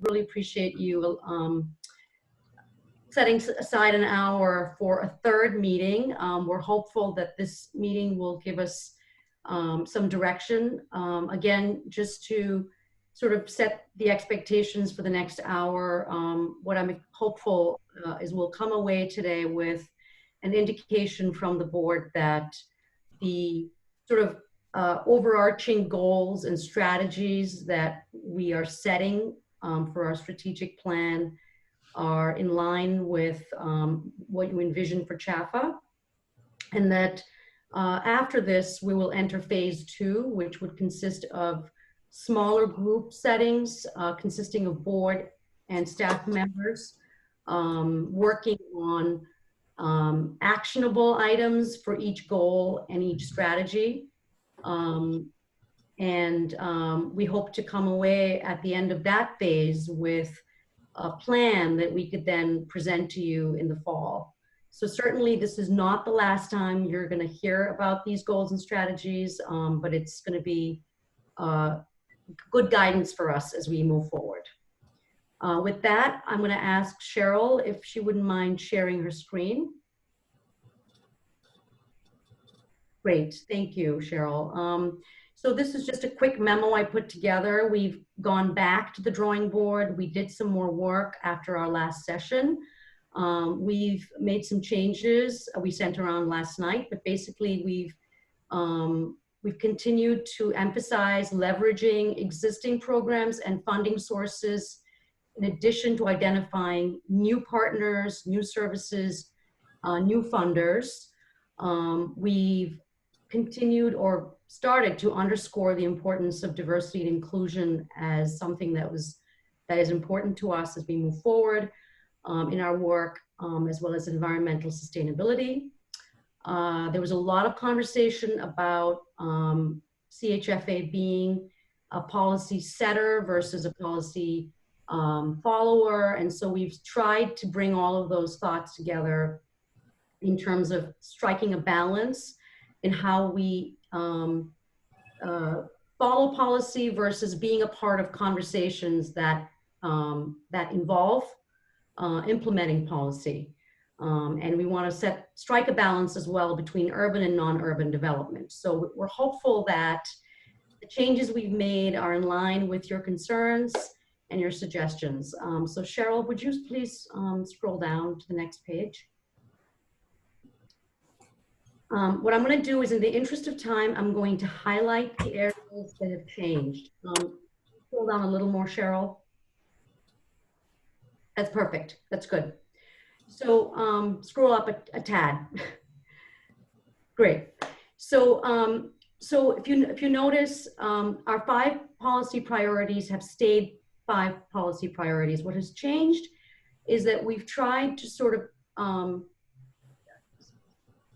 really appreciate you setting aside an hour for a third meeting. We're hopeful that this meeting will give us some direction. Again, just to sort of set the expectations for the next hour, what I'm hopeful is we'll come away today with an indication from the board that the sort of overarching goals and strategies that we are setting for our strategic plan are in line with what you envision for CHFA, and that after this we will enter phase 2, which would consist of smaller group settings consisting of board and staff members working on actionable items for each goal and each strategy. We hope to come away at the end of that phase with a plan that we could then present to you in the fall. So certainly this is not the last time you're going to hear about these goals and strategies, but it's going to be good guidance for us as we move forward. With that, I'm going to ask Cheryl if she wouldn't mind sharing her screen. Great, thank you, Cheryl. So this is just a quick memo I put together. We've gone back to the drawing board. We did some more work after our last session. We've made some changes we sent around last night, but basically we've continued to emphasize leveraging existing programs and funding sources in addition to identifying new partners, new services, new funders. We've continued or started to underscore the importance of diversity and inclusion as something that is important to us as we move forward in our work, as well as environmental sustainability. There was a lot of conversation about CHFA being a policy setter versus a policy follower, and so we've tried to bring all of those thoughts together in terms of striking a balance in how we follow policy versus being a part of conversations that that involve implementing policy. And we want to strike a balance as well between urban and non-urban development. So we're hopeful that the changes we've made are in line with your concerns and your suggestions. So Cheryl, would you please scroll down to the next page? What I'm going to do is, in the interest of time, I'm going to highlight the areas that have changed. Scroll down a little more, Cheryl. That's perfect. That's good. So scroll up a tad. Great. So so if you notice, our 5 policy priorities have stayed 5 policy priorities. What has changed is that we've tried to sort of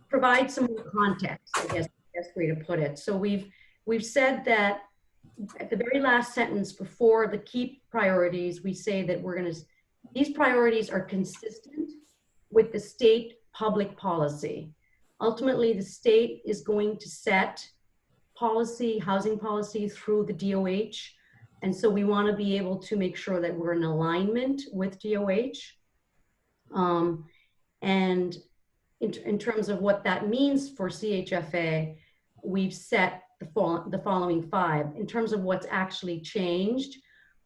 provide some more context, I guess the best way to put it. So we've said that at the very last sentence before the key priorities, we say that these priorities are consistent with the state public policy. Ultimately, the state is going to set policy, housing policy through the DOH. And so we want to be able to make sure that we're in alignment with DOH. And in terms of what that means for CHFA, we've set the following 5. In terms of what's actually changed,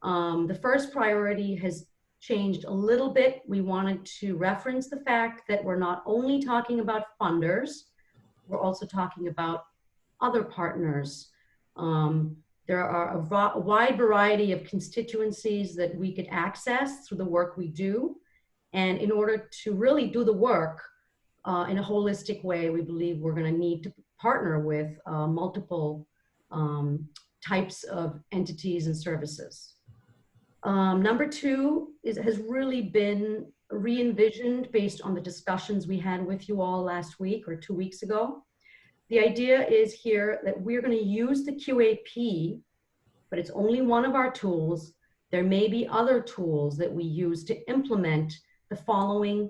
the first priority has changed a little bit. We wanted to reference the fact that we're not only talking about funders, we're also talking about other partners. There are a wide variety of constituencies that we could access through the work we do. And in order to really do the work in a holistic way, we believe we're going to need to partner with multiple types of entities and services. Number 2 has really been re-envisioned based on the discussions we had with you all last week or 2 weeks ago. The idea is here that we're going to use the QAP, but it's only one of our tools. There may be other tools that we use to implement the following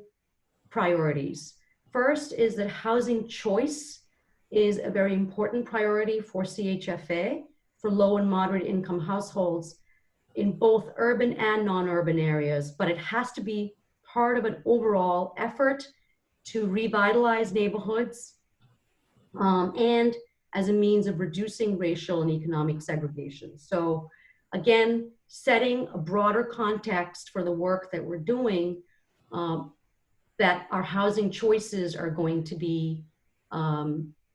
priorities. First is that housing choice is a very important priority for CHFA, for low and moderate income households. in both urban and non-urban areas, but it has to be part of an overall effort to revitalize neighborhoods, and as a means of reducing racial and economic segregation. So again, setting a broader context for the work that we're doing, that our housing choices are going to be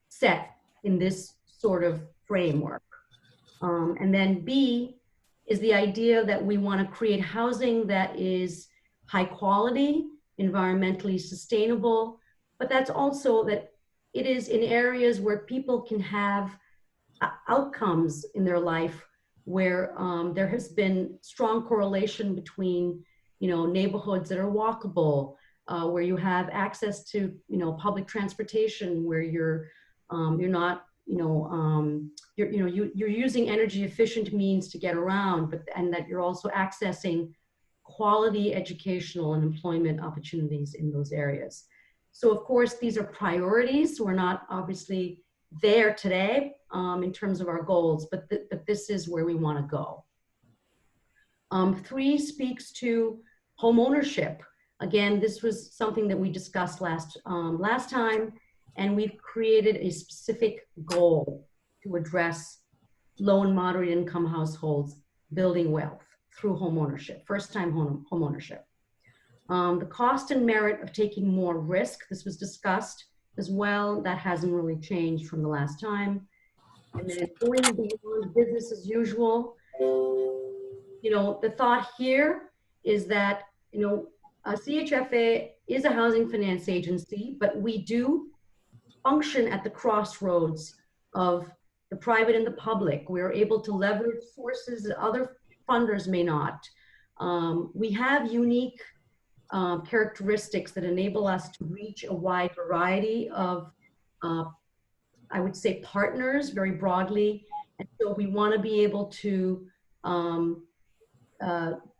set in this sort of framework. And then B is the idea that we want to create housing that is high quality, environmentally sustainable, but that's also that it is in areas where people can have outcomes in their life where there has been strong correlation between, neighborhoods that are walkable, where you have access to, public transportation, where you're not, you're using energy efficient means to get around, and that you're also accessing quality educational and employment opportunities in those areas. So of course, these are priorities. We're not obviously there today in terms of our goals, but this is where we want to go. 3 speaks to home ownership. Again, this was something that we discussed last time, and we've created a specific goal to address low and moderate income households building wealth through home ownership, first-time home ownership. The cost and merit of taking more risk, this was discussed as well. That hasn't really changed from the last time. And then going beyond business as usual, the thought here is that, CHFA is a housing finance agency, but we do function at the crossroads of the private and the public. We're able to leverage sources that other funders may not. We have unique characteristics that enable us to reach a wide variety of, I would say, partners very broadly. And so we want to be able to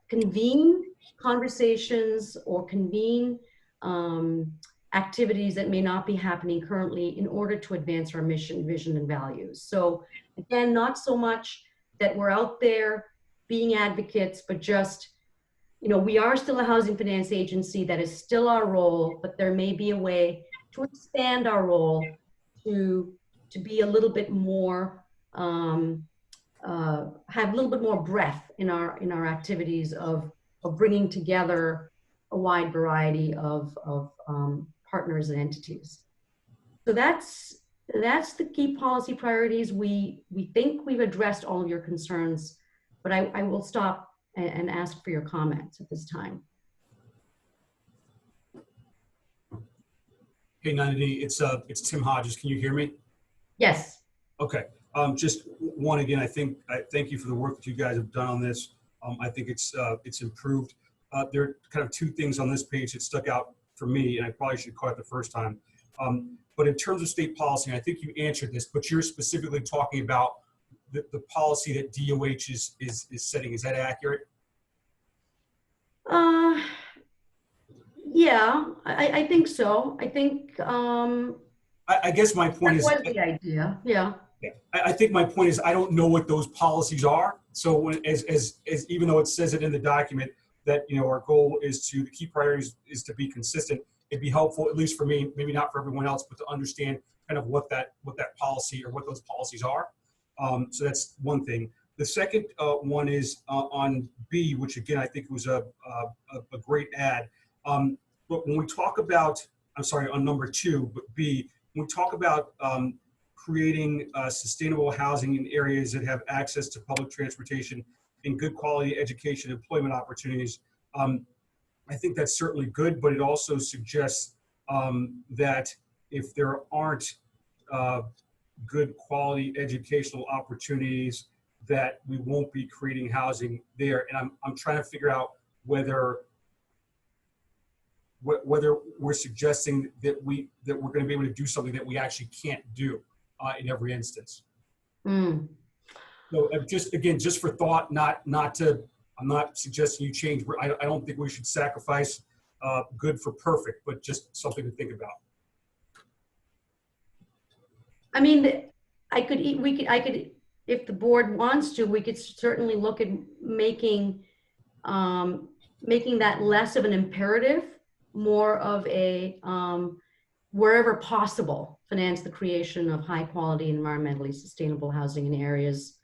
convene conversations or convene activities that may not be happening currently in order to advance our mission, vision, and values. So again, not so much that we're out there being advocates, but just, we are still a housing finance agency. That is still our role, but there may be a way to expand our role to be a little bit more, have a little bit more breadth in our activities of bringing together a wide variety of partners and entities. So that's the key policy priorities. We think we've addressed all of your concerns, but I will stop and ask for your comments at this time. Hey, Nandini, it's Tim Hodges. Can you hear me? Yes. Okay. Just one again. I thank you for the work that you guys have done on this. I think it's improved. There are kind of 2 things on this page that stuck out for me, and I probably should have caught it the first time. But in terms of state policy, and I think you answered this, but you're specifically talking about the policy that DOH is setting. Is that accurate? Yeah, I think so. I think I guess my point is, that was the idea. Yeah. I think my point is I don't know what those policies are. So when, as even though it says it in the document that our goal is the key priorities is to be consistent, it'd be helpful, at least for me, maybe not for everyone else, but to understand kind of what that policy or what those policies are. So that's one thing. The second one is on B, which again I think was a great add. But when we talk about, I'm sorry, on number 2, but B, when we talk about creating sustainable housing in areas that have access to public transportation and good quality education and employment opportunities, I think that's certainly good, but it also suggests that if there aren't good quality educational opportunities, that we won't be creating housing there. And I'm trying to figure out whether we're suggesting that we're going to be able to do something that we actually can't do in every instance. Mm. So just for thought, I'm not suggesting you change. I don't think we should sacrifice good for perfect, but just something to think about. I mean, I could if the board wants to, we could certainly look at making, making that less of an imperative, more of a, wherever possible, finance the creation of high quality, environmentally sustainable housing in areas.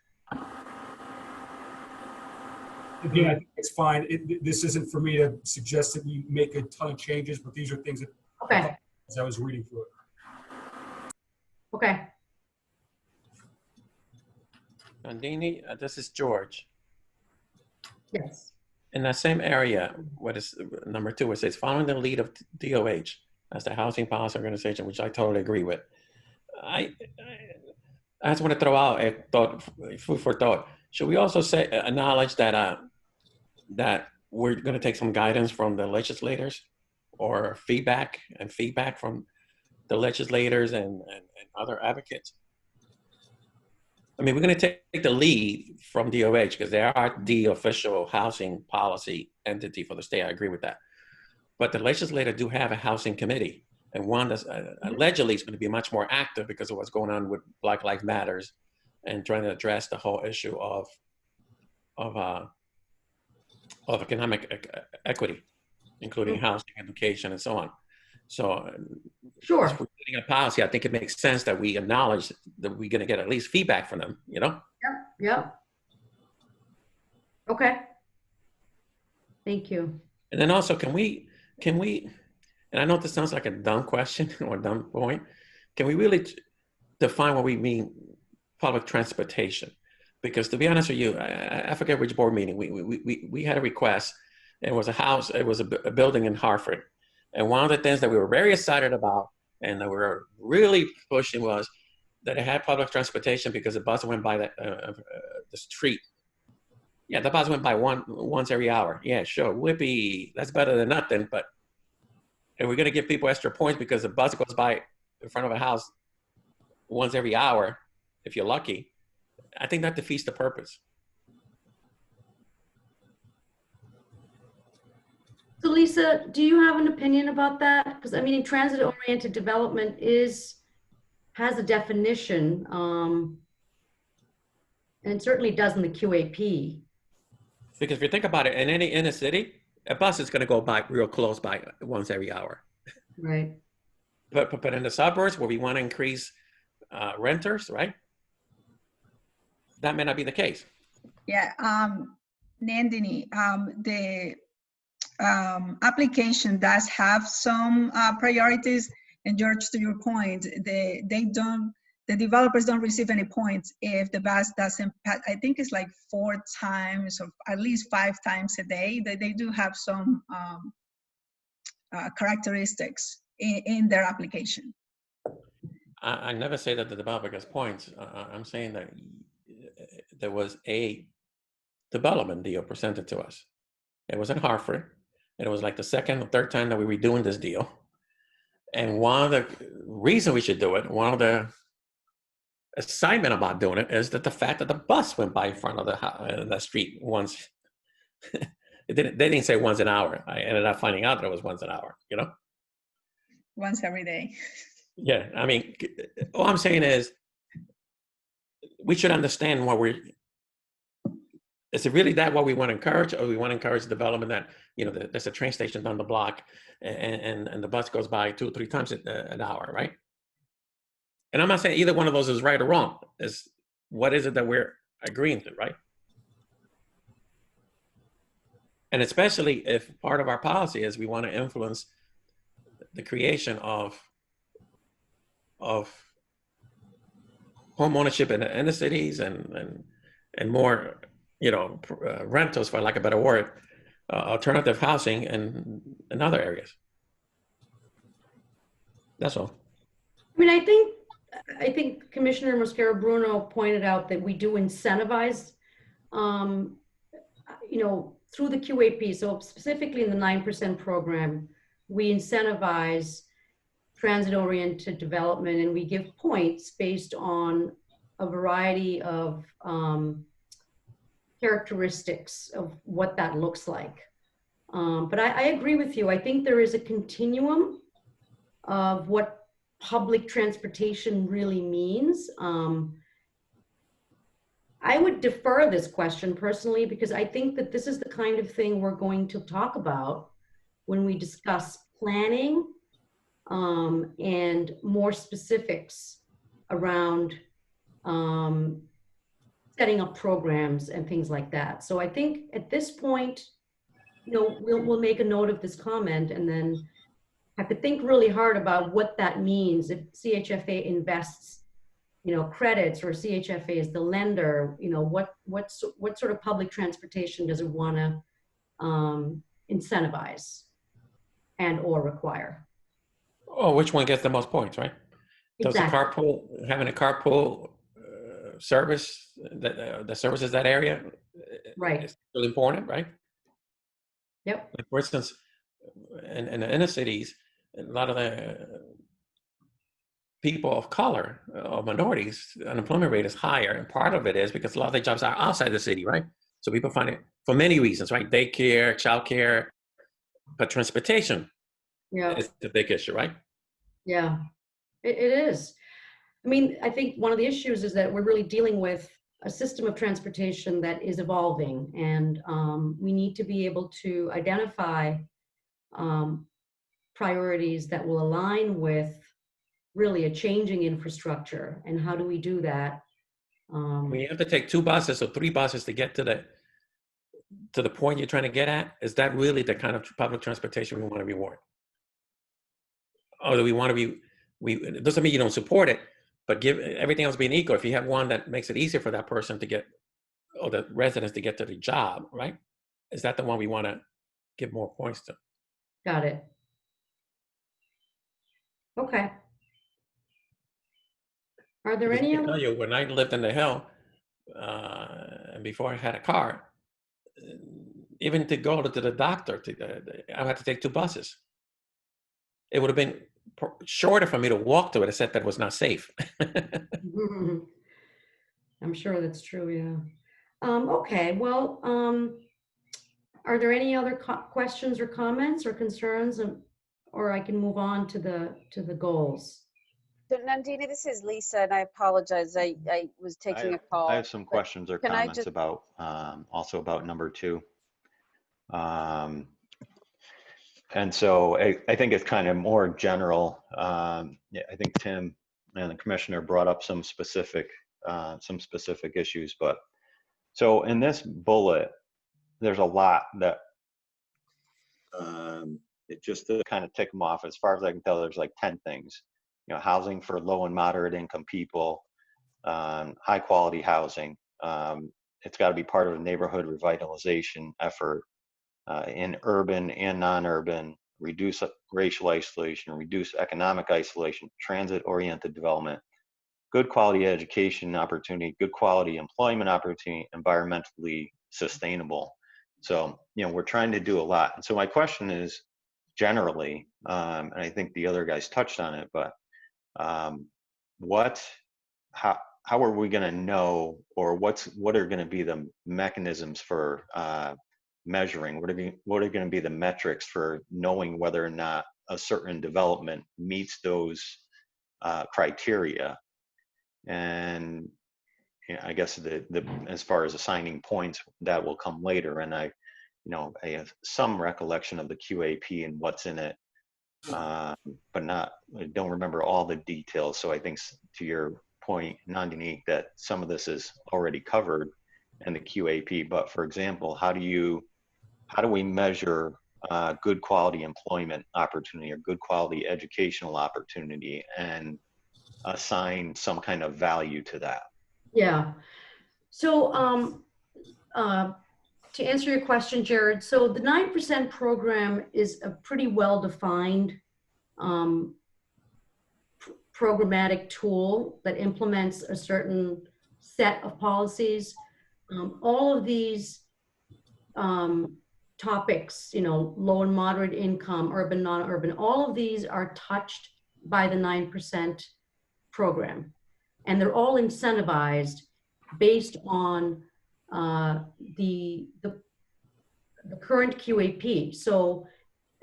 Again, I think it's fine. This isn't for me to suggest that we make a ton of changes, but these are things that Okay, as I was reading through it. okay. Nandini, this is George. Yes. In that same area, what is number 2, it says, following the lead of DOH as the housing policy organization, which I totally agree with. I just want to throw out a thought, food for thought. Should we also say, acknowledge that, that we're going to take some guidance from the legislators or feedback from the legislators and other advocates? I mean, we're going to take the lead from DOH because they are the official housing policy entity for the state. I agree with that. But the legislature do have a housing committee, and one that's allegedly is going to be much more active because of what's going on with Black Lives Matters and trying to address the whole issue of economic equity, including housing, education, and so on. So, Sure. if we're getting a policy, I think it makes sense that we acknowledge that we're going to get at least feedback from them, you know? Yeah. Okay. Thank you. And then also, can we, and I know this sounds like a dumb question or a dumb point, can we really define what we mean public transportation? Because to be honest with you, I forget which board meeting, we had a request. It was a house, it was a building in Hartford. And one of the things that we were very excited about and that we were really pushing was that it had public transportation because the bus went by the street. Yeah, the bus went by once every hour. Yeah, sure, whippy, that's better than nothing. But if we're gonna give people extra points because the bus goes by in front of a house once every hour, if you're lucky, I think that defeats the purpose. So Lisa, do you have an opinion about that? Because I mean, transit-oriented development has a definition, and it certainly does in the QAP. Because if you think about it, in any inner city, a bus is going to go by real close by once every hour. Right. But in the suburbs where we want to increase renters, right? That may not be the case. Yeah, Nandini, the application does have some priorities, and George, to your point, the developers don't receive any points if the bus doesn't pass. I think it's like 4 times or at least 5 times a day. They do have some characteristics in their application. I never say that the developer gets points. I'm saying that there was a development deal presented to us. It was in Hartford. And it was like the 2nd or 3rd time that we were doing this deal. And one of the reasons we should do it, one of the excitement about doing it is that the fact that the bus went by in front of the street once. They didn't say once an hour. I ended up finding out that it was once an hour, you know? Once every day. Yeah, I mean, all I'm saying is we should understand is it really that what we want to encourage, or we want to encourage development that, you know, there's a train station down the block and the bus goes by 2 or 3 times an hour, right? And I'm not saying either one of those is right or wrong. Is what is it that we're agreeing to, right? And especially if part of our policy is we want to influence the creation of home ownership in the cities and more, you know, rentals, for lack of a better word, alternative housing in other areas. That's all. I mean, I think Commissioner Mosquera-Bruno pointed out that we do incentivize, you know, through the QAP. So specifically in the 9% program, we incentivize transit-oriented development, and we give points based on a variety of characteristics of what that looks like. But I agree with you. I think there is a continuum of what public transportation really means. I would defer this question personally, because I think that this is the kind of thing we're going to talk about when we discuss planning and more specifics around setting up programs and things like that. So I think at this point, we'll make a note of this comment and then have to think really hard about what that means if CHFA invests, credits, or CHFA is the lender. What sort of public transportation does it want to incentivize and or require? Oh, which one gets the most points, right? Does Exactly. having a carpool service that services that area, Right. is really important, right? Yep. Like for instance, in the inner cities, a lot of the people of color or minorities, unemployment rate is higher, and part of it is because a lot of the jobs are outside the city, right? So people find it for many reasons, right? Daycare, childcare, but transportation is the big issue, right? Yeah, it is. I mean, I think one of the issues is that we're really dealing with a system of transportation that is evolving, and we need to be able to identify priorities that will align with really a changing infrastructure. And how do we do that? When you have to take 2 buses or 3 buses to get to the point you're trying to get at, is that really the kind of public transportation we want to reward? Or do we want to be, it doesn't mean you don't support it, but give everything else being equal, if you have one that makes it easier for that person to get, or the residents to get to the job, right? Is that the one we want to give more points to? Got it. Okay. Are there Because any I can other? tell you, when I lived in the hill, and before I had a car, even to go to the doctor, I had to take 2 buses. It would have been shorter for me to walk to it, except that it was not safe. I'm sure that's true, yeah. Okay, well, are there any other questions or comments or concerns, or I can move on to the goals? So Nandini, this is Lisa, and I apologize. I was taking a call. I have some questions or can I comments just- about, also about number 2. And so I think it's kind of more general. Yeah, I think Tim and the commissioner brought up some specific issues, but so in this bullet, there's a lot that, it just to kind of tick them off, as far as I can tell, there's like 10 things. Housing for low and moderate income people, high quality housing. It's got to be part of a neighborhood revitalization effort in urban and non-urban, reduce racial isolation, reduce economic isolation, transit-oriented development, good quality education opportunity, good quality employment opportunity, environmentally sustainable. So, we're trying to do a lot. And so my question is generally, and I think the other guys touched on it, but how are we going to know, or what are going to be the mechanisms for measuring? What are going to be the metrics for knowing whether or not a certain development meets those criteria? And I guess as far as assigning points, that will come later. And I have some recollection of the QAP and what's in it, but I don't remember all the details. So I think, to your point, Nandini, that some of this is already covered in the QAP. But for example, how do we measure good quality employment opportunity or good quality educational opportunity and assign some kind of value to that? Yeah. So to answer your question, Jared, so the 9% program is a pretty well-defined programmatic tool that implements a certain set of policies. All of these topics, low and moderate income, urban, non-urban, all of these are touched by the 9% program. And they're all incentivized based on the current QAP. So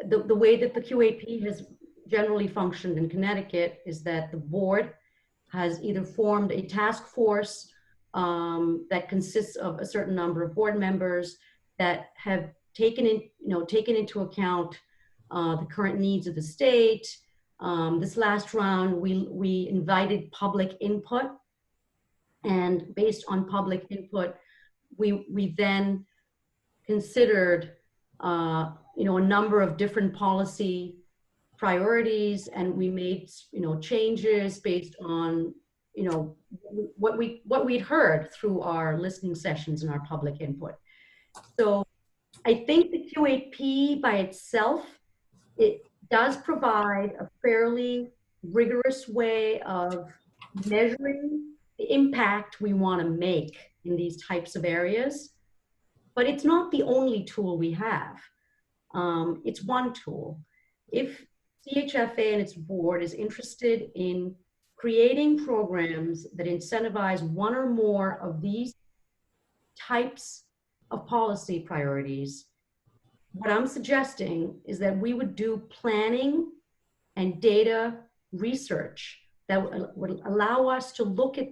the way that the QAP has generally functioned in Connecticut is that the board has either formed a task force that consists of a certain number of board members that have taken into account the current needs of the state. This last round, we invited public input, and based on public input, we then considered a number of different policy priorities, and we made changes based on what we'd heard through our listening sessions and our public input. So I think the Q8P by itself, it does provide a fairly rigorous way of measuring the impact we want to make in these types of areas, but it's not the only tool we have. It's one tool. If CHFA and its board is interested in creating programs that incentivize one or more of these types of policy priorities, what I'm suggesting is that we would do planning and data research that would allow us to look at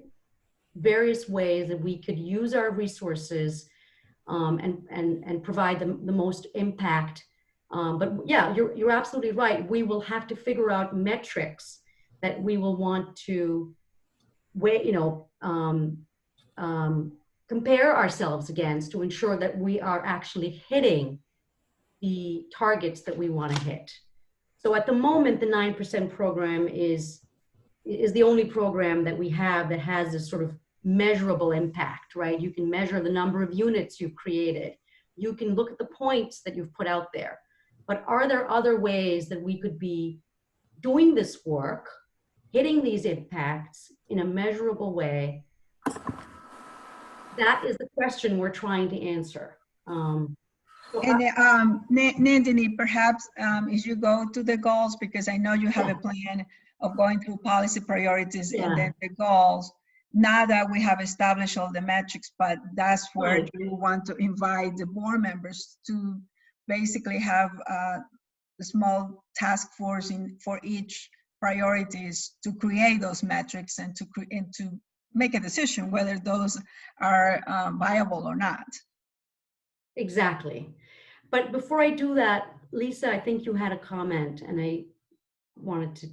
various ways that we could use our resources and provide the most impact. But yeah, you're absolutely right. We will have to figure out metrics that we will want to compare ourselves against to ensure that we are actually hitting the targets that we want to hit. So at the moment, the 9% program is the only program that we have that has this sort of measurable impact, right? You can measure the number of units you've created. You can look at the points that you've put out there. But are there other ways that we could be doing this work, hitting these impacts in a measurable way? That is the question we're trying to answer. Nandini, perhaps as you go to the goals, because I know you have a plan of going through policy priorities and then the goals, now that we have established all the metrics, but that's where you want to invite the board members to basically have a small task force for each priorities to create those metrics and to make a decision whether those are viable or not. Exactly. But before I do that, Lisa, I think you had a comment, and I wanted to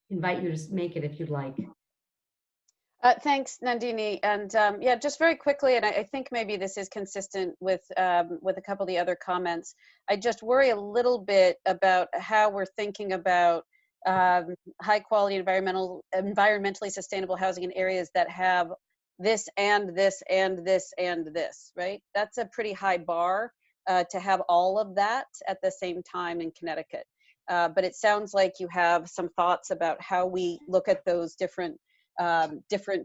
invite you to make it if you'd like. Thanks, Nandini. And yeah, just very quickly, and I think maybe this is consistent with a couple of the other comments. I just worry a little bit about how we're thinking about high quality environmentally sustainable housing in areas that have this and this and this and this, right? That's a pretty high bar to have all of that at the same time in Connecticut. But it sounds like you have some thoughts about how we look at those different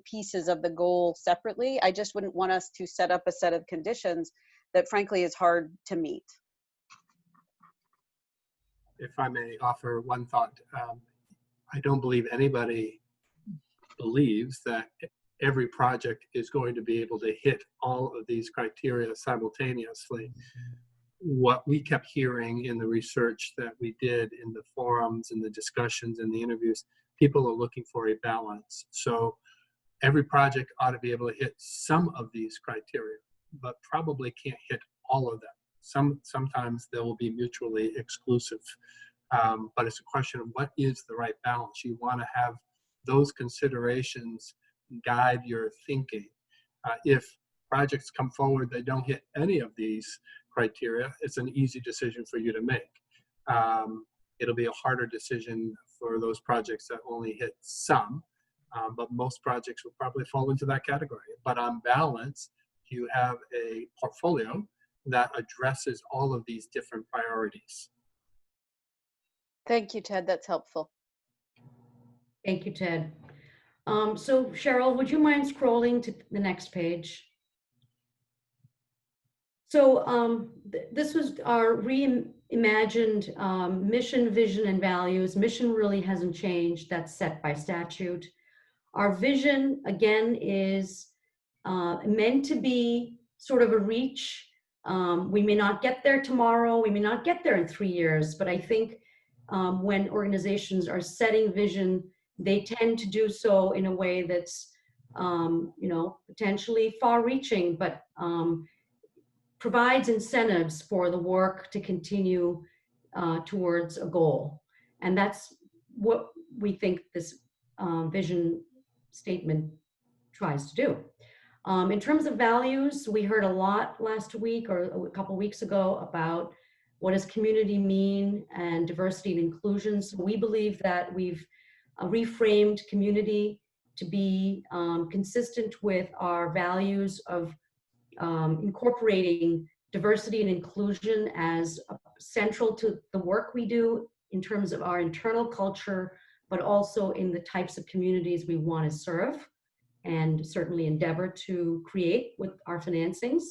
pieces of the goal separately. I just wouldn't want us to set up a set of conditions that frankly is hard to meet. If I may offer one thought, I don't believe anybody believes that every project is going to be able to hit all of these criteria simultaneously. What we kept hearing in the research that we did in the forums and the discussions and the interviews, people are looking for a balance. So every project ought to be able to hit some of these criteria, but probably can't hit all of them. Sometimes they will be mutually exclusive. But it's a question of what is the right balance. You want to have those considerations guide your thinking. If projects come forward that don't hit any of these criteria, it's an easy decision for you to make. It'll be a harder decision for those projects that only hit some, but most projects will probably fall into that category. But on balance, you have a portfolio that addresses all of these different priorities. Thank you, Ted. That's helpful. Thank you, Ted. So Cheryl, would you mind scrolling to the next page? So this was our reimagined mission, vision, and values. Mission really hasn't changed. That's set by statute. Our vision, again, is meant to be sort of a reach. We may not get there tomorrow. We may not get there in 3 years, but I think when organizations are setting vision, they tend to do so in a way that's you know, potentially far-reaching, but provides incentives for the work to continue towards a goal. And that's what we think this vision statement tries to do. In terms of values, we heard a lot last week or a couple weeks ago about what does community mean and diversity and inclusion. So we believe that we've reframed community to be consistent with our values of incorporating diversity and inclusion as central to the work we do in terms of our internal culture, but also in the types of communities we want to serve and certainly endeavor to create with our financings.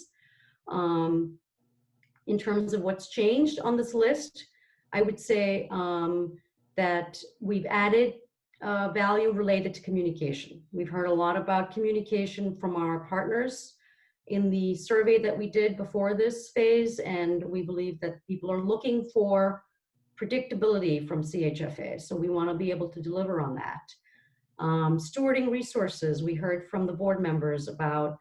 In terms of what's changed on this list, I would say that we've added value related to communication. We've heard a lot about communication from our partners in the survey that we did before this phase, and we believe that people are looking for predictability from CHFA, so we want to be able to deliver on that. Stewarding resources, we heard from the board members about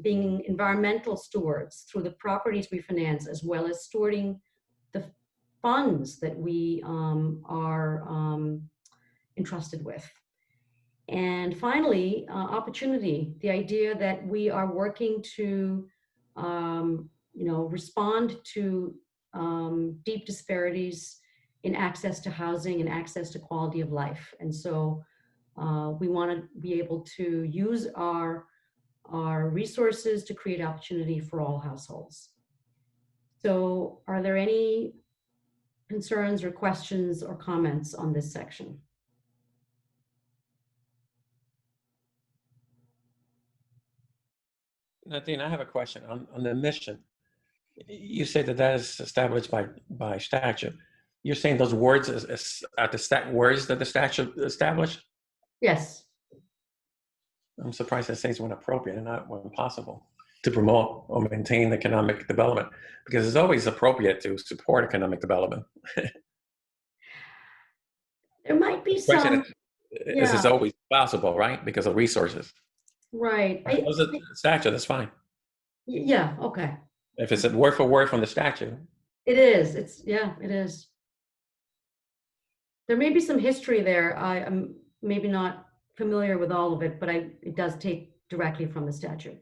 being environmental stewards through the properties we finance, as well as stewarding the funds that we are entrusted with. And finally, opportunity, the idea that we are working to you know, respond to deep disparities in access to housing and access to quality of life. And so we want to be able to use our resources to create opportunity for all households. So are there any concerns or questions or comments on this section? Nadine, I have a question on the mission. You say that that is established by statute. You're saying those words are the words that the statute established? Yes. I'm surprised that says when appropriate and not when possible to promote or maintain economic development, because it's always appropriate to support economic development. There might be some. Is it's always possible, right? Because of resources. Right. The statute, that's fine. Yeah, okay. If it's word for word from the statute. It is. Yeah, it is. There may be some history there. I'm maybe not familiar with all of it, but it does take directly from the statute.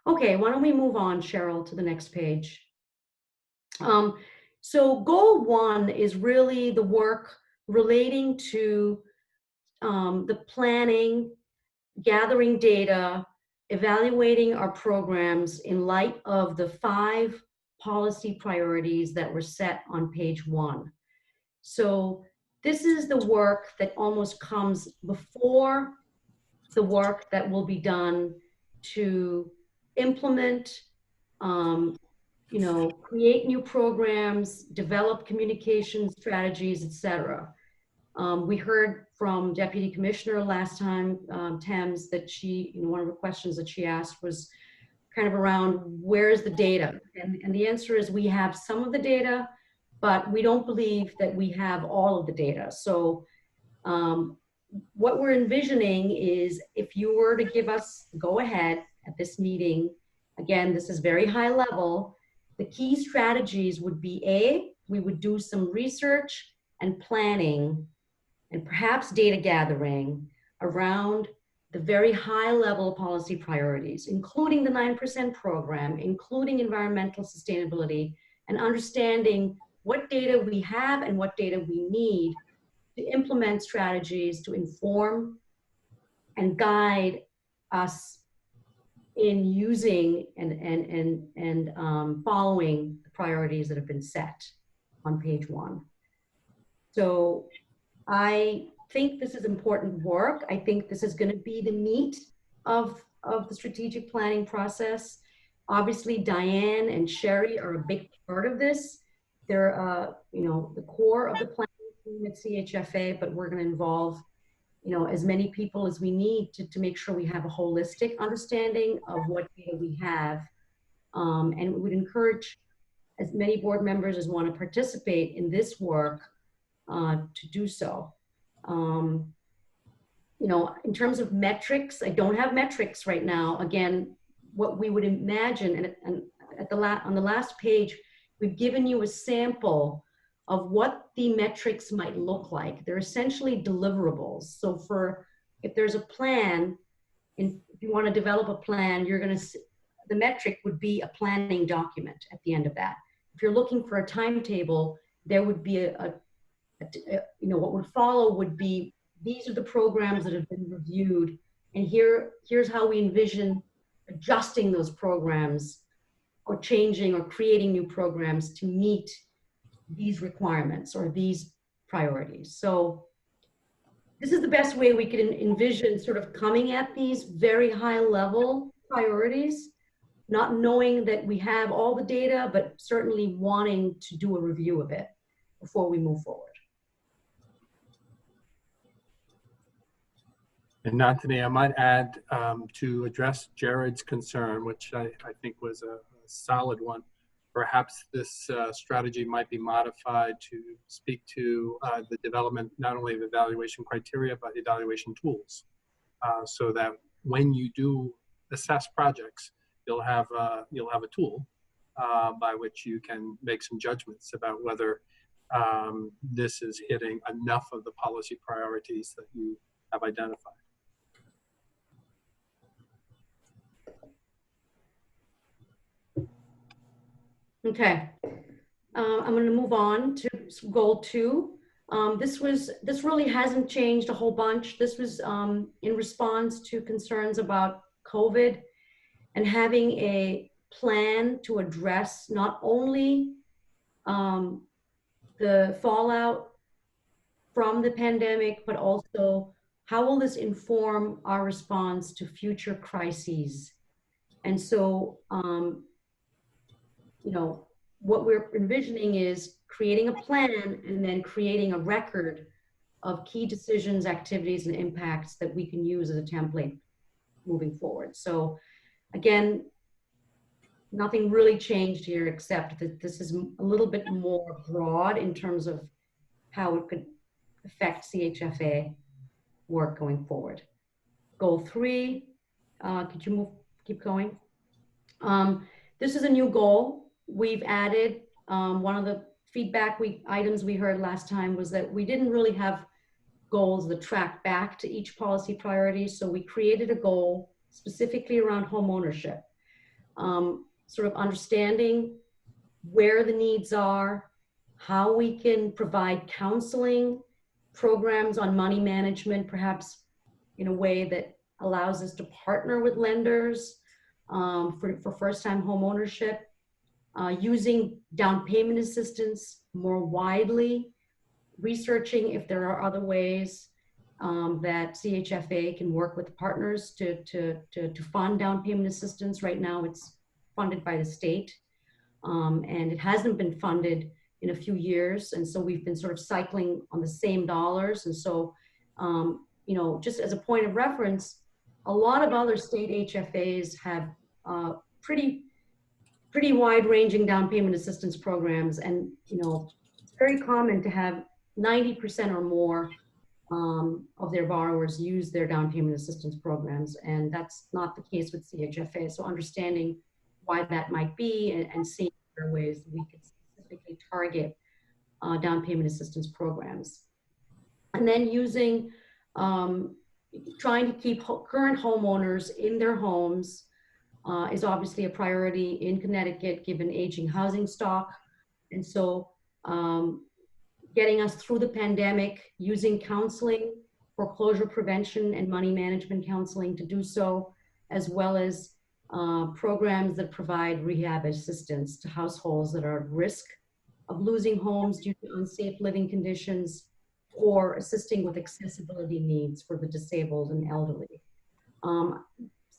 Okay, why don't we move on, Cheryl, to the next page. So goal 1 is really the work relating to the planning, gathering data, evaluating our programs in light of the 5 policy priorities that were set on page 1. So this is the work that almost comes before the work that will be done to implement, you know, create new programs, develop communication strategies, etc. We heard from Deputy Commissioner last time, Thames, that she, you know, one of the questions that she asked was kind of around where's the data? And the answer is we have some of the data, but we don't believe that we have all of the data. So what we're envisioning is if you were to give us go ahead at this meeting, again, this is very high level, the key strategies would be we would do some research and planning and perhaps data gathering around the very high level policy priorities, including the 9% program, including environmental sustainability, and understanding what data we have and what data we need to implement strategies to inform and guide us in using and following the priorities that have been set on page 1. So I think this is important work. I think this is going to be the meat of the strategic planning process. Obviously, Diane and Sherry are a big part of this. They're, you know, the core of the planning team at CHFA, but we're going to involve, you know, as many people as we need to make sure we have a holistic understanding of what data we have. And we would encourage as many board members as want to participate in this work to do so. you know, in terms of metrics, I don't have metrics right now. Again, what we would imagine, and on the last page, we've given you a sample of what the metrics might look like. They're essentially deliverables. So if there's a plan, and if you want to develop a plan, the metric would be a planning document at the end of that. If you're looking for a timetable, there would be you know, what would follow would be, these are the programs that have been reviewed, and here's how we envision adjusting those programs or changing or creating new programs to meet these requirements or these priorities. So this is the best way we can envision sort of coming at these very high level priorities, not knowing that we have all the data, but certainly wanting to do a review of it before we move forward. And Anthony, I might add to address Jared's concern, which I think was a solid one. Perhaps this strategy might be modified to speak to the development, not only of evaluation criteria, but evaluation tools. So that when you do assess projects, you'll have a tool by which you can make some judgments about whether this is hitting enough of the policy priorities that you have identified. Okay, I'm going to move on to goal 2. This really hasn't changed a whole bunch. This was in response to concerns about COVID and having a plan to address not only the fallout from the pandemic, but also how will this inform our response to future crises. And so, you know, what we're envisioning is creating a plan and then creating a record of key decisions, activities, and impacts that we can use as a template moving forward. So again, nothing really changed here except that this is a little bit more broad in terms of how it could affect CHFA work going forward. Goal 3, could you keep going? This is a new goal. We've added, one of the feedback items we heard last time was that we didn't really have goals that track back to each policy priority. So we created a goal specifically around home ownership, sort of understanding where the needs are, how we can provide counseling, programs on money management, perhaps in a way that allows us to partner with lenders for first-time home ownership, using down payment assistance more widely, researching if there are other ways that CHFA can work with partners to fund down payment assistance. Right now it's funded by the state, and it hasn't been funded in a few years. And so we've been sort of cycling on the same dollars. And so, you know, just as a point of reference, a lot of other state HFAs have pretty wide-ranging down payment assistance programs. And, you know, it's very common to have 90% or more of their borrowers use their down payment assistance programs. And that's not the case with CHFA. So understanding why that might be and seeing if there are ways we could specifically target down payment assistance programs. And then using, trying to keep current homeowners in their homes is obviously a priority in Connecticut given aging housing stock. And so getting us through the pandemic, using counseling, foreclosure prevention and money management counseling to do so, as well as programs that provide rehab assistance to households that are at risk of losing homes due to unsafe living conditions, or assisting with accessibility needs for the disabled and elderly.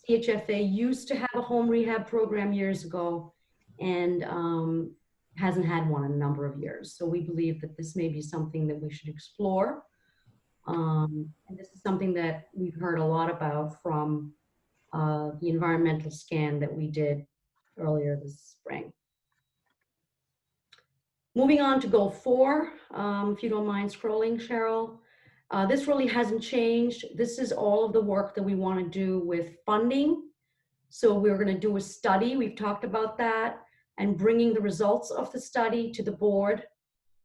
CHFA used to have a home rehab program years ago and hasn't had one in a number of years. So we believe that this may be something that we should explore. And this is something that we've heard a lot about from the environmental scan that we did earlier this spring. Moving on to goal 4, if you don't mind scrolling, Cheryl. This really hasn't changed. This is all of the work that we want to do with funding. So we're going to do a study. We've talked about that, and bringing the results of the study to the board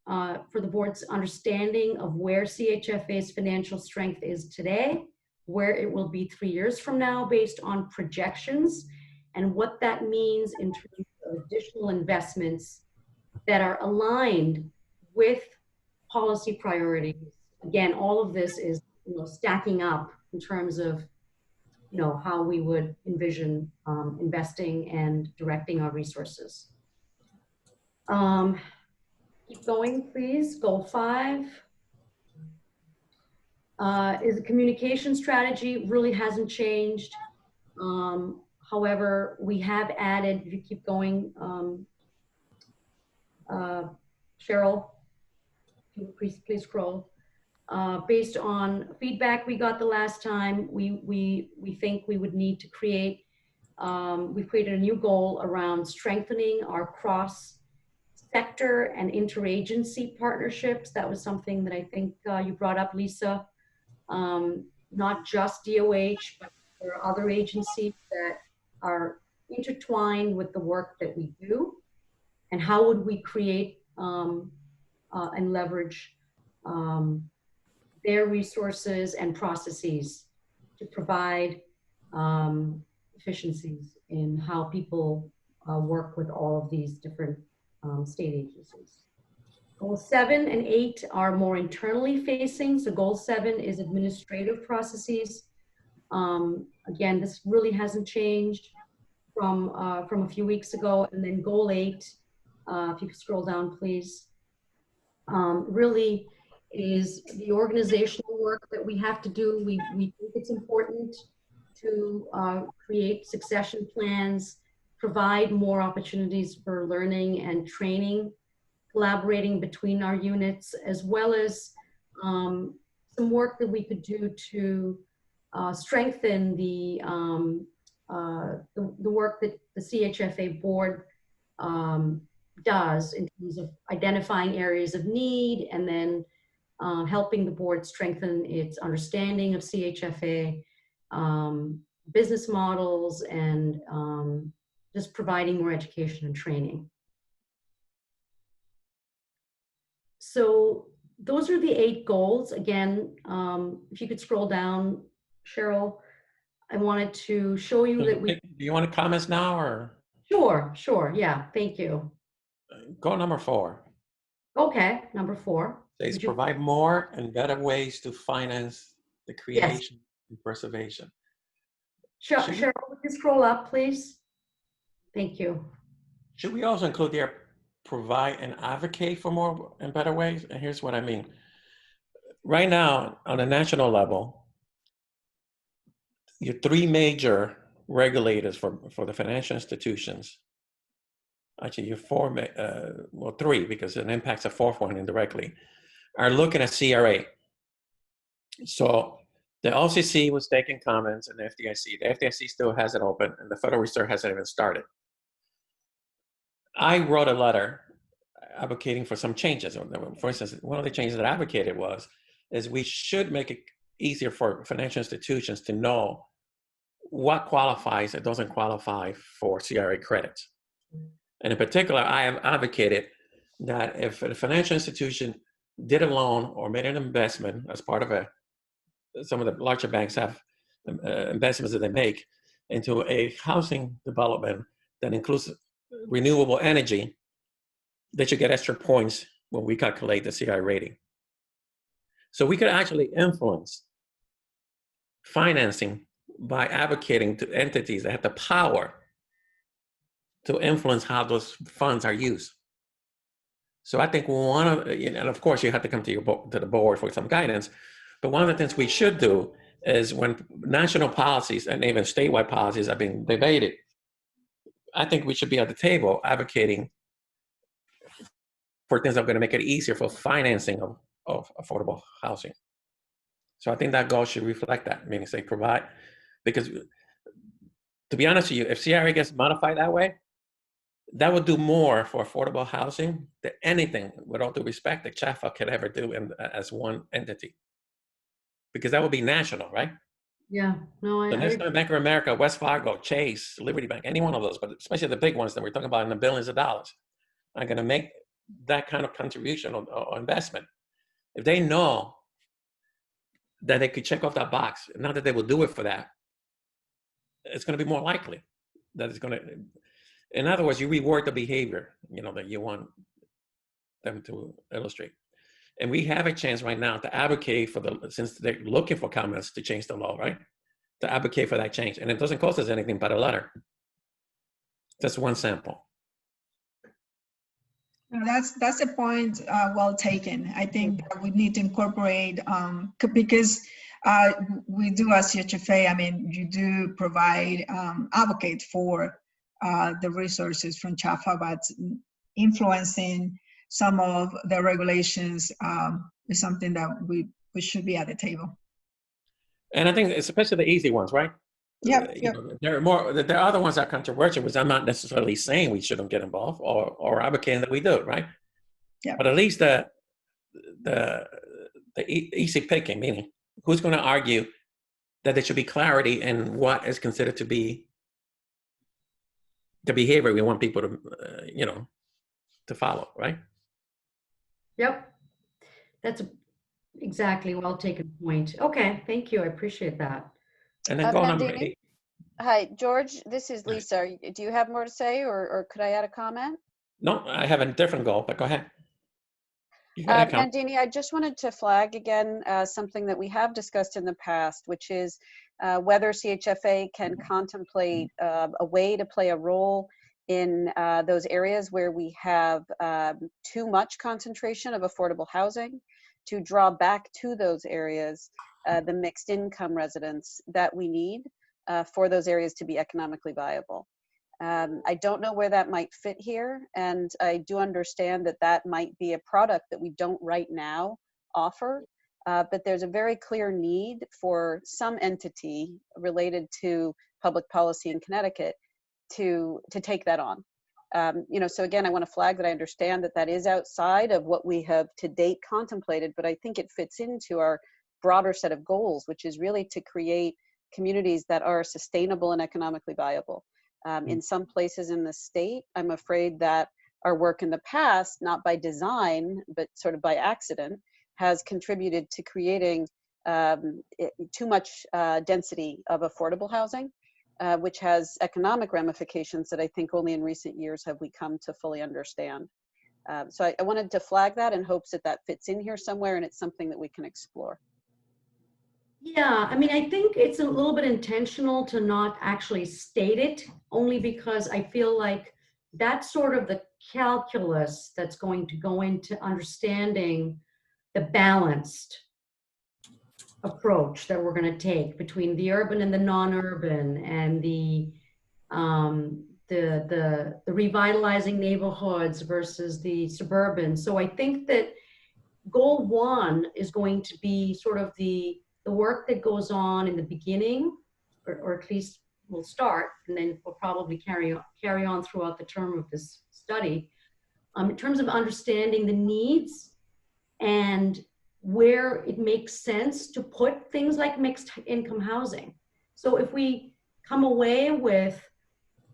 for the board's understanding of where CHFA's financial strength is today, where it will be 3 years from now based on projections, and what that means in terms of additional investments that are aligned with policy priorities. Again, all of this is, stacking up in terms of, how we would envision investing and directing our resources. Keep going, please. Goal 5 is a communication strategy. Really hasn't changed. However, we have added, if you keep going, Cheryl, please scroll. Based on feedback we got the last time, we think we would need to create, we created a new goal around strengthening our cross-sector and interagency partnerships. That was something that I think you brought up, Lisa. Not just DOH, but there are other agencies that are intertwined with the work that we do. And how would we create and leverage their resources and processes to provide efficiencies in how people work with all of these different state agencies. Goals 7 and 8 are more internally facing. So goal 7 is administrative processes. Again, this really hasn't changed from a few weeks ago. And then goal 8, if you could scroll down, please, really is the organizational work that we have to do. We think it's important to create succession plans, provide more opportunities for learning and training, collaborating between our units, as well as some work that we could do to strengthen the work that the CHFA board does in terms of identifying areas of need, and then helping the board strengthen its understanding of CHFA, business models, and just providing more education and training. So those are the 8 goals. Again, if you could scroll down, Cheryl, I wanted to show you that we... Do you want to comment now, or? Sure, yeah, thank you. Go number 4. Okay, number 4. Says provide more and better ways to finance the creation and preservation. Cheryl, would you scroll up, please? Thank you. Should we also include there provide and advocate for more and better ways? And here's what I mean. Right now, on a national level, your 3 major regulators for the financial institutions, actually your 4, well 3, because it impacts a 4th one indirectly, are looking at CRA. So the OCC was taking comments, and the FDIC. The FDIC still hasn't opened, and the Federal Reserve hasn't even started. I wrote a letter advocating for some changes. For instance, one of the changes that I advocated is we should make it easier for financial institutions to know what qualifies and doesn't qualify for CRA credits. And in particular, I have advocated that if a financial institution did a loan or made an investment as part of some of the larger banks have investments that they make into a housing development that includes renewable energy, they should get extra points when we calculate the CI rating. So we could actually influence financing by advocating to entities that have the power to influence how those funds are used. So I think and of course you have to come to the board for some guidance, but one of the things we should do is when national policies and even statewide policies are being debated, I think we should be at the table advocating for things that are going to make it easier for financing of affordable housing. So I think that goal should reflect that, meaning say provide, because to be honest with you, if CRA gets modified that way, that would do more for affordable housing than anything, with all due respect, that CHFA could ever do as one entity. because that would be national, right? Yeah, no, The I next time Bank of America, West Fargo, Chase, Liberty Bank, any one of those, but especially the big ones that we're talking about in the billions of dollars, are going to make that kind of contribution or investment. If they know that they could check off that box, not that they will do it for that, it's going to be more likely that it's going to. In other words, you reward the behavior, that you want them to illustrate. And we have a chance right now to advocate for since they're looking for comments to change the law, right? To advocate for that change. And it doesn't cost us anything but a letter. Just one sample. No, that's a point well taken. I think that we need to incorporate, because we do as CHFA, I mean, you do provide, advocate for the resources from CHFA, but influencing some of the regulations is something that we should be at the table. And I think especially the easy ones, right? Yep. There are other ones that are controversial, which I'm not necessarily saying we shouldn't get involved or advocating that we do, right? Yeah. But at least the easy picking, meaning who's going to argue that there should be clarity in what is considered to be the behavior we want people to, to follow, right? Yep. That's exactly well taken point. Okay, thank you. I appreciate that. And then go on. Nandini? Hi, George. This is Lisa. Do you have more to say, or could I add a comment? No, I have a different goal, but go ahead. Nandini, I just wanted to flag again something that we have discussed in the past, which is whether CHFA can contemplate a way to play a role in those areas where we have too much concentration of affordable housing, to draw back to those areas the mixed income residents that we need for those areas to be economically viable. I don't know where that might fit here, and I do understand that that might be a product that we don't right now offer, but there's a very clear need for some entity related to public policy in Connecticut to take that on. So again, I want to flag that I understand that that is outside of what we have to date contemplated, but I think it fits into our broader set of goals, which is really to create communities that are sustainable and economically viable. In some places in the state, I'm afraid that our work in the past, not by design, but sort of by accident, has contributed to creating too much density of affordable housing, which has economic ramifications that I think only in recent years have we come to fully understand. So I wanted to flag that in hopes that that fits in here somewhere and it's something that we can explore. Yeah, I mean, I think it's a little bit intentional to not actually state it, only because I feel like that's sort of the calculus that's going to go into understanding the balanced approach that we're going to take between the urban and the non-urban, and the revitalizing neighborhoods versus the suburban. So I think that goal one is going to be sort of the work that goes on in the beginning, or at least we'll start, and then we'll probably carry on throughout the term of this study, in terms of understanding the needs and where it makes sense to put things like mixed income housing. So if we come away with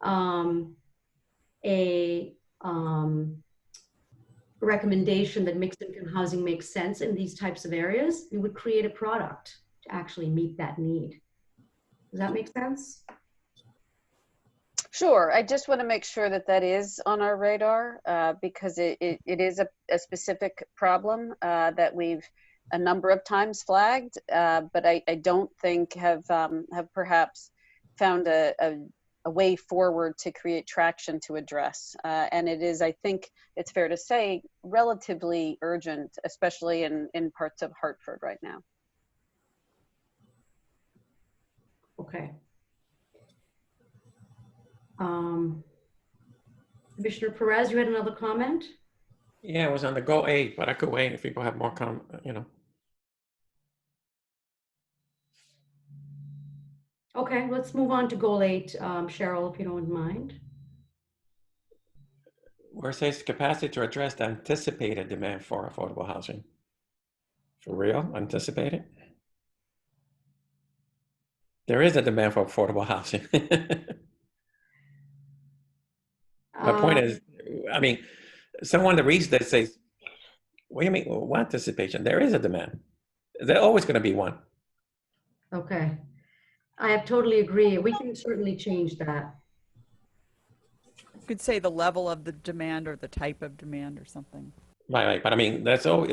a recommendation that mixed income housing makes sense in these types of areas, we would create a product to actually meet that need. Does that make sense? Sure. I just want to make sure that that is on our radar because it is a specific problem that we've a number of times flagged, but I don't think have perhaps found a way forward to create traction to address. And it is, I think it's fair to say, relatively urgent, especially in parts of Hartford right now. Okay. Commissioner Perez, you had another comment? Yeah, it was on the goal 8, but I could wait if people have more Okay, let's move on to goal 8, Cheryl, if you don't mind. Where it says capacity to address the anticipated demand for affordable housing. For real? Anticipated? There is a demand for affordable housing. My point is, I mean, someone that reads this says, what do you mean, what anticipation? There is a demand. There's always going to be one. Okay. I totally agree. We can certainly change that. You could say the level of the demand or the type of demand or something. Right. But I mean, that's all.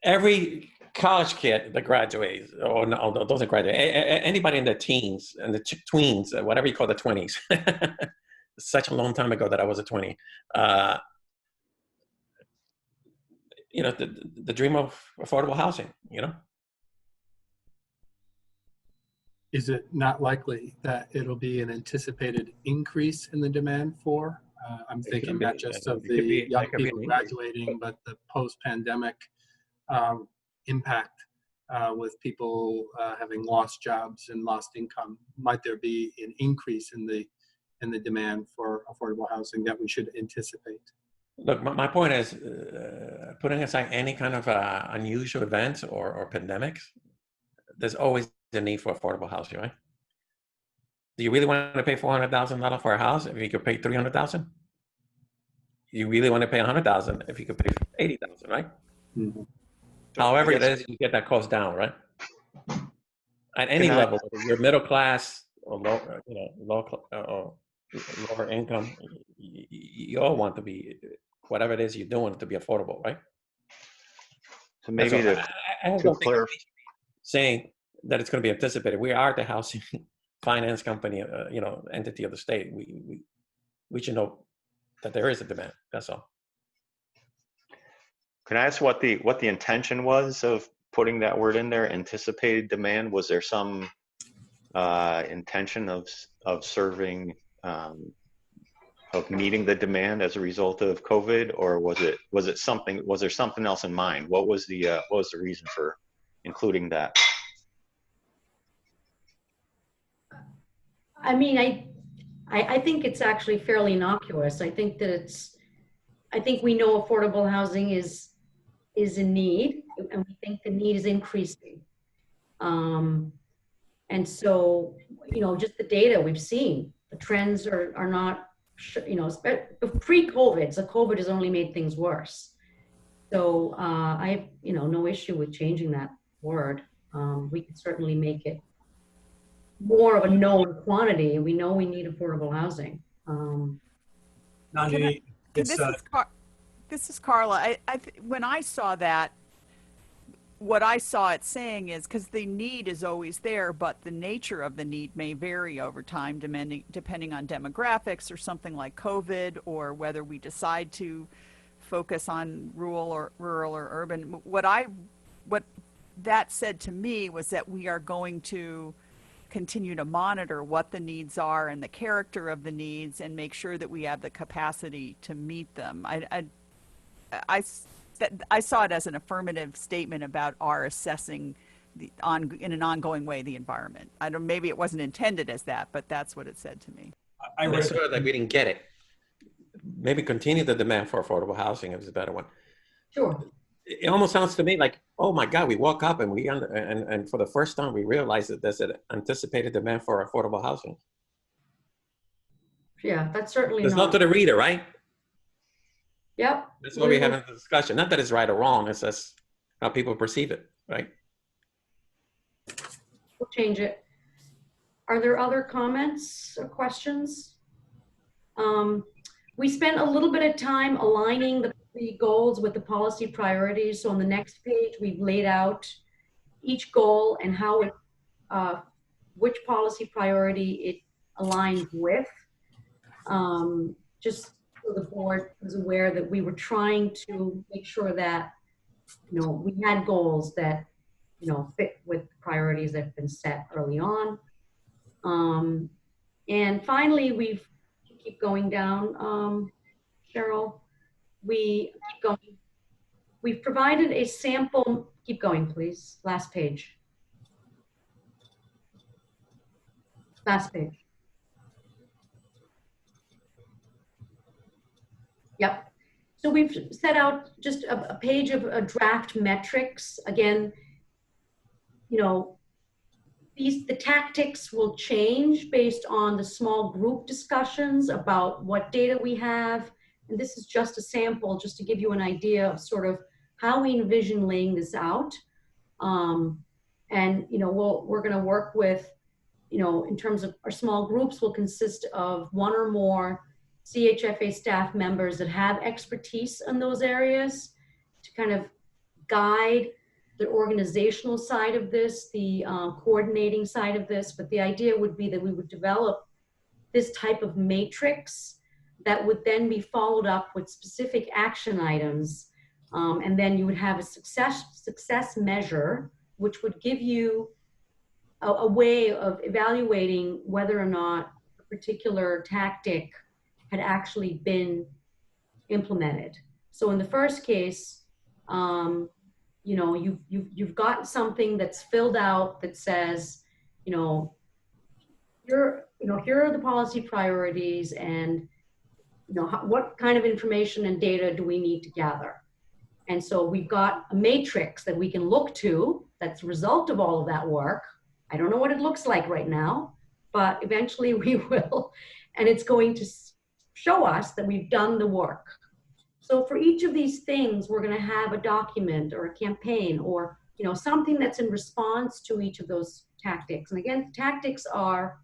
Every college kid that graduates, or no, doesn't graduate, anybody in the teens and the tweens, whatever you call the 20s, such a long time ago that I was a 20. You know, the dream of affordable housing, you know? Is it not likely that it'll be an anticipated increase in the demand for? I'm thinking not just of the young people graduating, but the post-pandemic impact with people having lost jobs and lost income. Might there be an increase in the demand for affordable housing that we should anticipate? Look, my point is, putting aside any kind of unusual events or pandemics, there's always the need for affordable housing, right? Do you really want to pay $400,000 for a house if you could pay $300,000? You really want to pay $100,000 if you could pay $80,000, right? Mm-hmm. However it is, you get that cost down, right? At any level, whether you're middle class or low, or lower income, you all want to be, whatever it is you're doing, to be affordable, right? So maybe I don't think saying that it's going to be anticipated. We are the housing finance company, entity of the state. We should know that there is a demand. That's all. Can I ask what the intention was of putting that word in there? Anticipated demand. Was there some intention of serving of meeting the demand as a result of COVID, or was there something else in mind? What was the reason for including that? I mean, I think it's actually fairly innocuous. I think we know affordable housing is in need, and we think the need is increasing. And so, just the data we've seen, the trends are not, pre-COVID, so COVID has only made things worse. So I have, no issue with changing that word. We could certainly make it more of a known quantity. We know we need affordable housing. This is Carla. When I saw that, what I saw it saying is, because the need is always there, but the nature of the need may vary over time, depending on demographics or something like COVID, or whether we decide to focus on rural or urban. What that said to me was that we are going to continue to monitor what the needs are and the character of the needs, and make sure that we have the capacity to meet them. I saw it as an affirmative statement about our assessing in an ongoing way the environment. Maybe it wasn't intended as that, but that's what it said to me. I read that we didn't get it. Maybe continue the demand for affordable housing is a better one. Sure. It almost sounds to me like, oh my God, we woke up and and for the first time we realized that there's an anticipated demand for affordable housing. Yeah, that's certainly There's not to the reader, right? Yep. That's why we're having a discussion. Not that it's right or wrong, it's just how people perceive it, right? We'll change it. Are there other comments or questions? We spent a little bit of time aligning the goals with the policy priorities. So on the next page, we've laid out each goal and how it, which policy priority it aligns with. Just so the board was aware that we were trying to make sure that, we had goals that, fit with priorities that have been set early on. And finally, keep going down, Cheryl. We keep going. We've provided a sample. Keep going, please. Last page. Last page. Yep. So we've set out just a page of draft metrics. Again, the tactics will change based on the small group discussions about what data we have. And this is just a sample, just to give you an idea of sort of how we envision laying this out. And, you know, we're going to work with, you know, in terms of our small groups will consist of one or more CHFA staff members that have expertise in those areas to kind of guide the organizational side of this, the coordinating side of this. But the idea would be that we would develop this type of matrix that would then be followed up with specific action items. And then you would have a success measure, which would give you a way of evaluating whether or not a particular tactic had actually been implemented. So in the first case, you know, you've got something that's filled out that says, you know, here are the policy priorities, and you know, what kind of information and data do we need to gather? And so we've got a matrix that we can look to that's a result of all of that work. I don't know what it looks like right now, but eventually we will. And it's going to show us that we've done the work. So for each of these things, we're going to have a document or a campaign or, you know, something that's in response to each of those tactics. And again, tactics are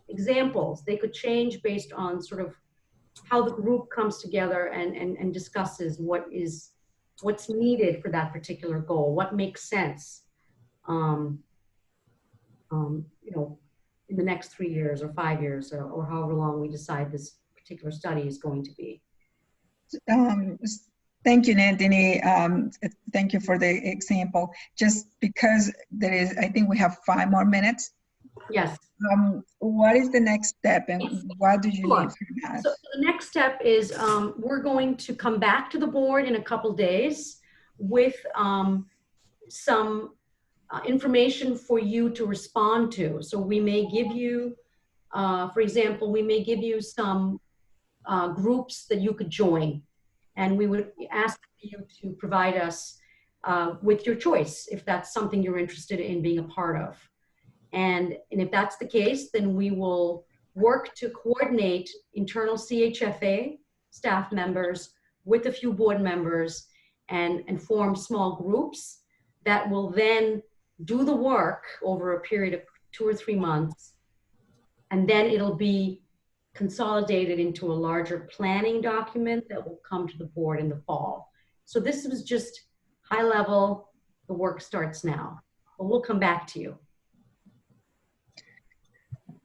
examples. They could change based on sort of how the group comes together and discusses what's needed for that particular goal, what makes sense, you know, in the next 3 years or 5 years or however long we decide this particular study is going to be. Thank you, Nandini. Thank you for the example. Just because there is, I think we have 5 more minutes. Yes. What is the next step and what do you need from us? So the next step is we're going to come back to the board in a couple days with some information for you to respond to. So we may give you, for example, we may give you some groups that you could join, and we would ask you to provide us with your choice if that's something you're interested in being a part of. And if that's the case, then we will work to coordinate internal CHFA staff members with a few board members and form small groups that will then do the work over a period of 2 or 3 months. And then it'll be consolidated into a larger planning document that will come to the board in the fall. So this was just high level. The work starts now, but we'll come back to you.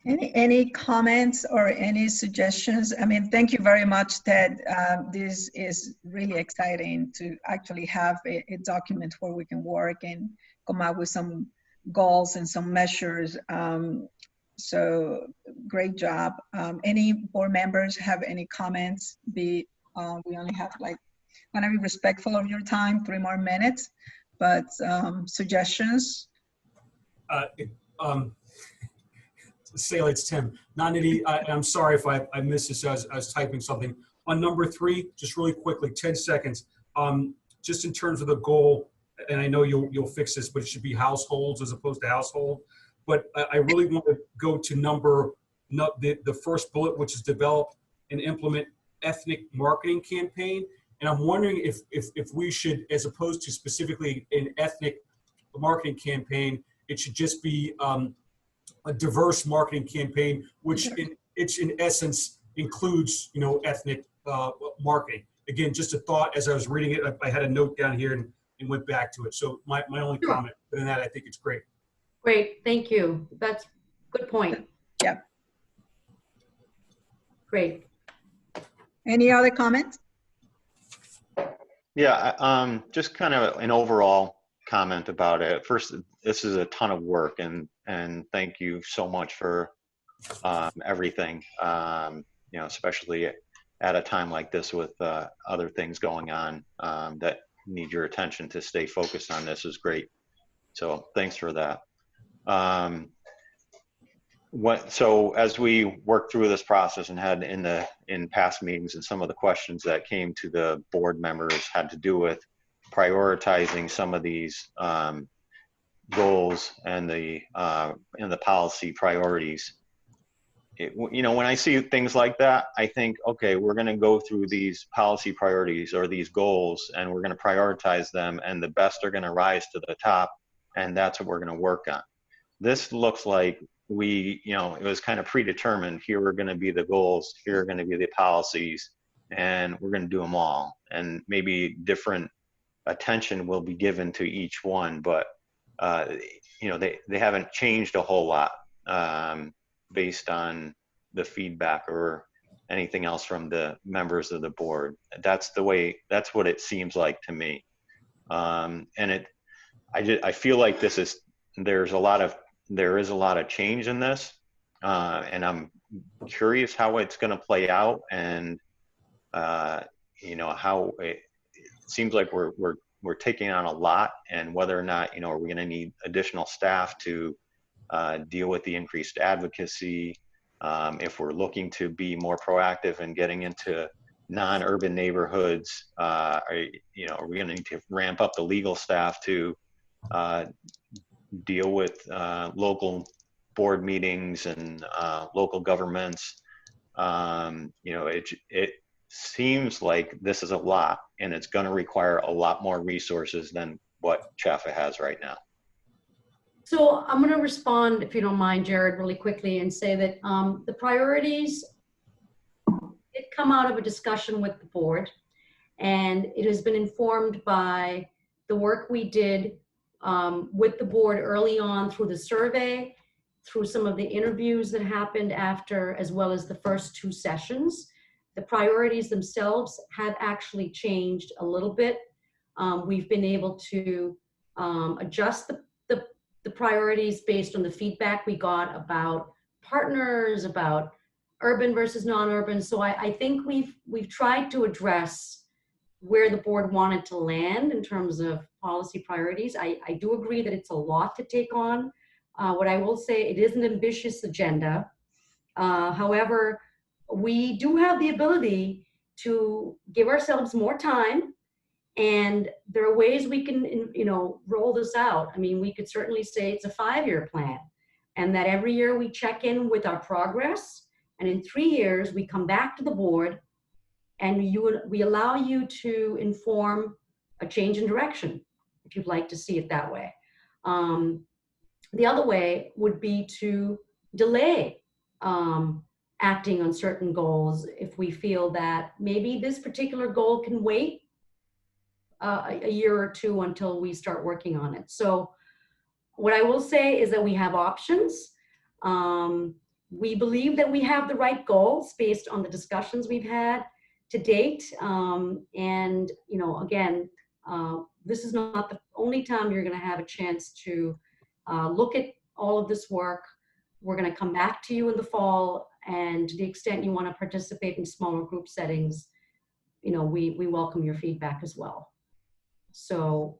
Any comments or any suggestions? I mean, thank you very much, Ted. This is really exciting to actually have a document where we can work and come up with some goals and some measures. So great job. Any board members have any comments? We only have like, want to be respectful of your time, 3 more minutes, but suggestions? Saleh, it's Tim. Nandini, I'm sorry if I missed this. I was typing something. On number 3, just really quickly, 10 seconds. Just in terms of the goal, and I know you'll fix this, but it should be households as opposed to household. But I really want to go to the first bullet, which is develop and implement ethnic marketing campaign. And I'm wondering if we should, as opposed to specifically an ethnic marketing campaign, it should just be a diverse marketing campaign, which in essence includes, you know, ethnic marketing. Again, just a thought as I was reading it. I had a note down here and went back to it. So my only comment, but in that, I think it's great. Great, thank you. That's a good point. Yeah. Great. Any other comments? Yeah, just kind of an overall comment about it. First, this is a ton of work, and thank you so much for everything. You know, especially at a time like this with other things going on that need your attention to stay focused on this is great. So thanks for that. So as we worked through this process and had in past meetings, and some of the questions that came to the board members had to do with prioritizing some of these goals and the policy priorities. You know, when I see things like that, I think, okay, we're going to go through these policy priorities or these goals, and we're going to prioritize them, and the best are going to rise to the top, and that's what we're going to work on. This looks like you know, it was kind of predetermined. Here are going to be the goals, here are going to be the policies, and we're going to do them all. And maybe different attention will be given to each one, but you know, they haven't changed a whole lot based on the feedback or anything else from the members of the board. That's what it seems like to me. And I feel like there is a lot of change in this, and I'm curious how it's going to play out, and you know, how it seems like we're taking on a lot, and whether or not, you know, are we going to need additional staff to deal with the increased advocacy, if we're looking to be more proactive in getting into non-urban neighborhoods, you know, are we going to need to ramp up the legal staff to deal with local board meetings and local governments? You know, it seems like this is a lot, and it's going to require a lot more resources than what CHFA has right now. So I'm going to respond, if you don't mind, Jared, really quickly and say that the priorities, it come out of a discussion with the board, and it has been informed by the work we did with the board early on through the survey, through some of the interviews that happened after, as well as the first 2 sessions. The priorities themselves have actually changed a little bit. We've been able to adjust the priorities based on the feedback we got about partners, about urban versus non-urban. So I think we've tried to address where the board wanted to land in terms of policy priorities. I do agree that it's a lot to take on. What I will say, it is an ambitious agenda. However, we do have the ability to give ourselves more time, and there are ways we can, you know, roll this out. I mean, we could certainly say it's a 5-year plan, and that every year we check in with our progress, and in 3 years we come back to the board, and we allow you to inform a change in direction, if you'd like to see it that way. The other way would be to delay acting on certain goals if we feel that maybe this particular goal can wait a year or 2 until we start working on it. So what I will say is that we have options. We believe that we have the right goals based on the discussions we've had to date. And, you know, again, this is not the only time you're going to have a chance to look at all of this work. We're going to come back to you in the fall, and to the extent you want to participate in smaller group settings, you know, we welcome your feedback as well. So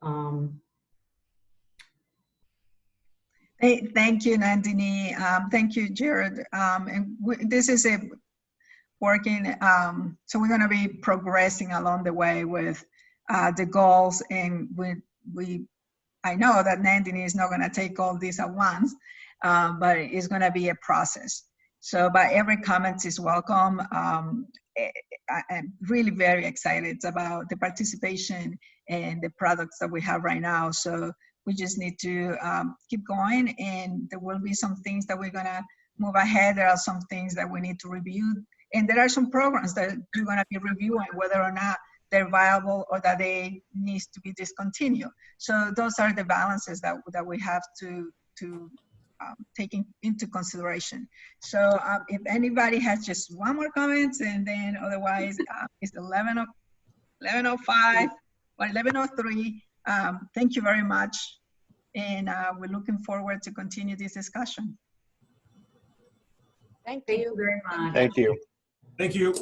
thank you, Nandini. Thank you, Jared. And this is a working, so we're going to be progressing along the way with the goals, and I know that Nandini is not going to take all these at once, but it's going to be a process. So, but every comment is welcome. I'm really very excited about the participation and the products that we have right now. So we just need to keep going, and there will be some things that we're going to move ahead. There are some things that we need to review, and there are some programs that you're going to be reviewing whether or not they're viable or that they need to be discontinued. So those are the balances that we have to take into consideration. So if anybody has just one more comment, and then otherwise it's 11:05 or 11:03. Thank you very much, and we're looking forward to continue this discussion. Thank thank you. you very much. Thank you. Thank you.